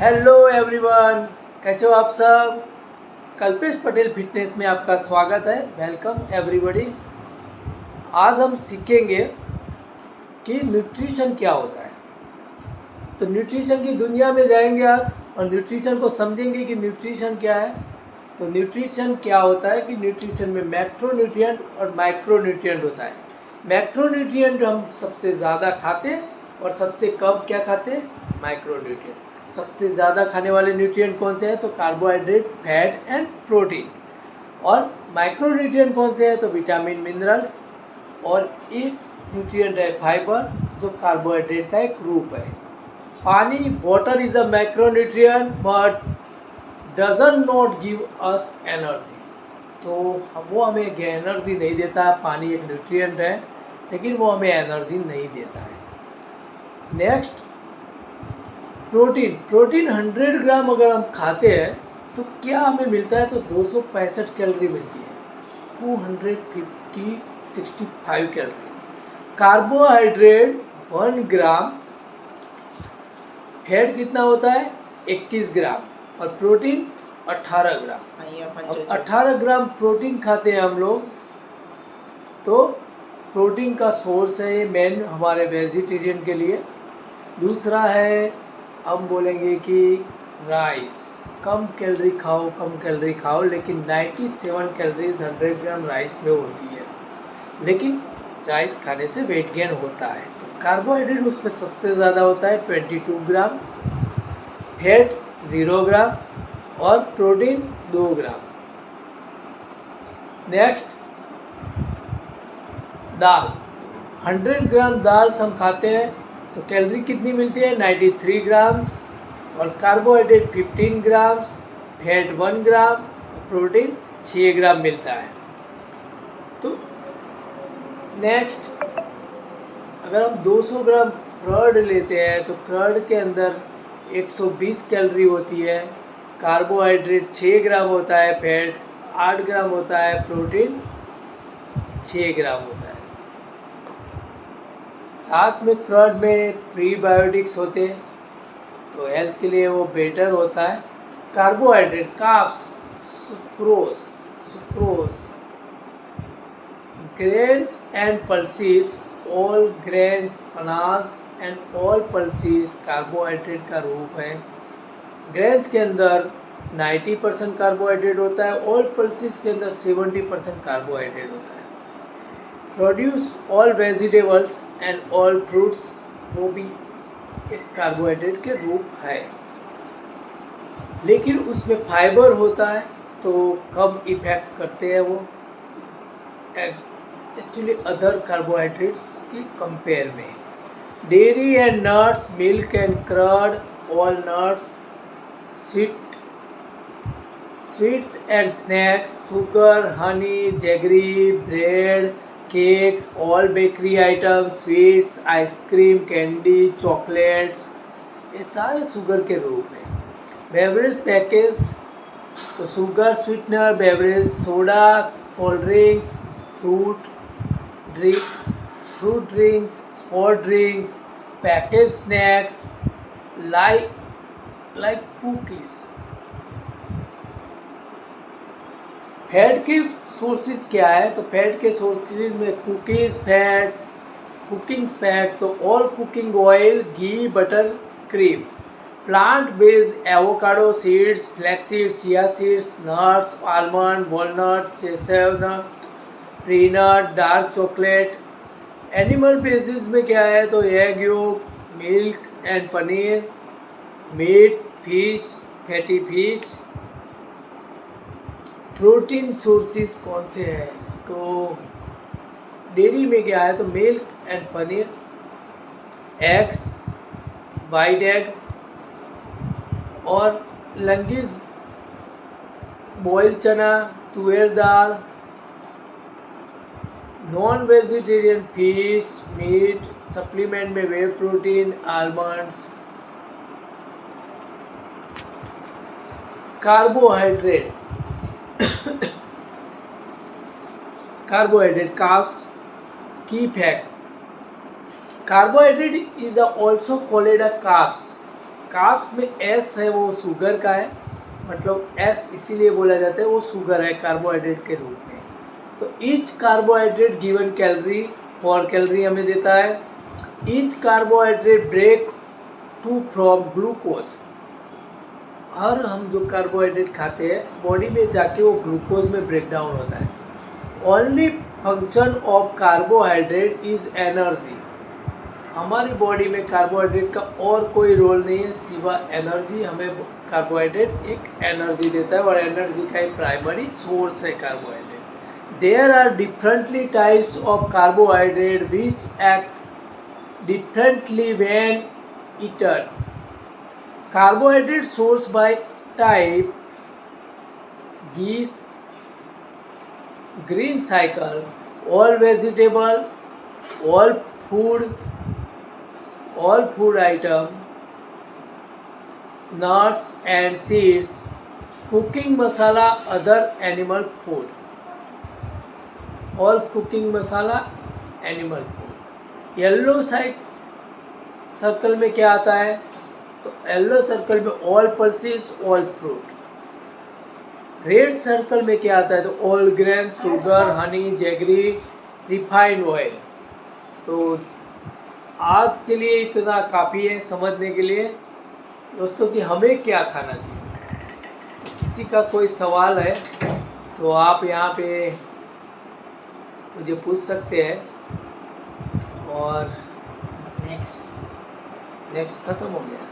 Hello everyone, कैसे हो आप सब। कल्पेश पटेल फिटनेस में आपका स्वागत है। Welcome everybody. आज हम सीखेंगे कि न्यूट्रिशन क्या होता है। तो न्यूट्रिशन की दुनिया में जाएंगे आज और न्यूट्रिशन को समझेंगे कि न्यूट्रिशन क्या है। तो न्यूट्रिशन क्या होता है कि न्यूट्रिशन में मैक्रोन्यूट्रिएंट और माइक्रोन्यूट्रिएंट होता है। मैक्रोन्यूट्रिएंट हम सबसे ज़्यादा खाते हैं और सबसे कम क्या खाते हैं, माइक्रोन्यूट्रिएंट। सबसे ज़्यादा खाने वाले न्यूट्रिएंट कौन से हैं, तो कार्बोहाइड्रेट, फैट एंड प्रोटीन। और माइक्रोन्यूट्रिएंट कौन से हैं, तो विटामिन, मिनरल्स। और एक न्यूट्रिएंट है फाइबर, जो कार्बोहाइड्रेट का एक रूप है। पानी, water is a macronutrient but doesn't not give us energy. तो वो हमें एनर्जी नहीं देता है। पानी एक न्यूट्रिएंट है लेकिन वो हमें एनर्जी नहीं देता है। नेक्स्ट, प्रोटीन 100 ग्राम अगर हम खाते हैं तो क्या हमें मिलता है, तो 265 कैलोरी मिलती है, 265 कैलोरी। कार्बोहाइड्रेट 1 ग्राम, फैट कितना होता है 21 ग्राम और प्रोटीन 18 ग्राम। अब 18 ग्राम प्रोटीन खाते हैं हम लोग, तो प्रोटीन का सोर्स है ये मेन हमारे वेजिटेरियन के लिए। दूसरा है, हम बोलेंगे कि राइस, कम कैलोरी खाओ, लेकिन 97 कैलोरीज 100 ग्राम राइस में होती है, लेकिन राइस खाने से वेट गेन होता है। तो कार्बोहाइड्रेट उसमें सबसे ज़्यादा होता है 22 ग्राम, फैट 0 ग्राम और प्रोटीन 2 ग्राम। नेक्स्ट, दाल, 100 ग्राम दाल हम खाते हैं तो कैलोरी कितनी मिलती है, 93 ग्राम्स और कार्बोहाइड्रेट 15 ग्राम्स, फैट 1 ग्राम, प्रोटीन 6 ग्राम मिलता है। तो नेक्स्ट, अगर हम 200 ग्राम कर्ड लेते हैं तो कर्ड के अंदर 120 कैलोरी होती है, कार्बोहाइड्रेट 6 ग्राम होता है, फैट 8 ग्राम होता है, प्रोटीन 6 ग्राम होता है। साथ में कर्ड में प्रीबायोटिक्स होते हैं तो हेल्थ के लिए वो बेटर होता है। Carbohydrate, carbs, sucrose, grains and pulses, all grains, अनाज एंड ऑल पल्सीज कार्बोहाइड्रेट का रूप है। ग्रेन्स के अंदर 90% कार्बोहाइड्रेट होता है, ऑल पल्सीज के अंदर 70% कार्बोहाइड्रेट होता है। Produce, all vegetables and all fruits, वो भी एक कार्बोहाइड्रेट के रूप है, लेकिन उसमें फाइबर होता है तो कम इफेक्ट करते हैं वो एक्चुअली अदर कार्बोहाइड्रेट्स के कंपेयर में। Dairy and nuts, milk and curd, all nuts, sweets and snacks, sugar, honey, jaggery, bread, cakes, all bakery items, sweets, ice cream, candy, chocolates, ये सारे शुगर के रूप हैं। बेवरेज पैकेज, तो sugar sweetener, beverage, soda, cold drinks, fruit drinks, sport drinks, package snacks like cookies. Fat के sources क्या है, तो फैट के सोर्सेज में कुकीज़ फैट, कुकिंग फैट्स, तो all cooking oil, ghee, butter, cream, plant based avocado seeds, flax seeds, chia seeds, nuts, almond, walnut, chestnut, peanut, dark chocolate. Animal basis में क्या है, तो egg yolk, milk and paneer, meat, fish, fatty fish. Protein sources कौन से हैं, तो dairy में क्या है, तो milk and paneer, eggs, white egg और लंगिस, boil chana, tuar dal. Non vegetarian fish, meat, supplement में whey protein, almonds. Carbohydrate, carbs, की fact, carbohydrate is also called a carbs. Carbs में एस है वो शुगर का है, मतलब एस इसीलिए बोला जाता है, वो शुगर है कार्बोहाइड्रेट के रूप में। तो each carbohydrate given calorie 4 calorie हमें देता है। Each carbohydrate break to from glucose, और हम जो कार्बोहाइड्रेट खाते हैं बॉडी में जाके वो ग्लूकोज में ब्रेक डाउन होता है। Only function of carbohydrate is energy, हमारी बॉडी में कार्बोहाइड्रेट का और कोई रोल नहीं है सिवाय एनर्जी। हमें कार्बोहाइड्रेट एक एनर्जी देता है और एनर्जी का एक प्राइमरी सोर्स है carbohydrate. There are differently types of carbohydrate which act differently when eaten. Carbohydrate source by type: geese, green cycle, all vegetable, all food item, nuts and seeds, cooking masala, other animal food, all cooking masala, animal food। Yellow circle में क्या आता है? तो yellow circle में all pulses, all fruit. Red circle में क्या आता है? तो all grain, sugar, honey, jaggery, refined oil. तो आज के लिए इतना काफ़ी है समझने के लिए दोस्तों कि हमें क्या खाना चाहिए। तो किसी का कोई सवाल है तो आप यहाँ पे मुझे पूछ सकते हैं। और नेक्स्ट खत्म हो गया।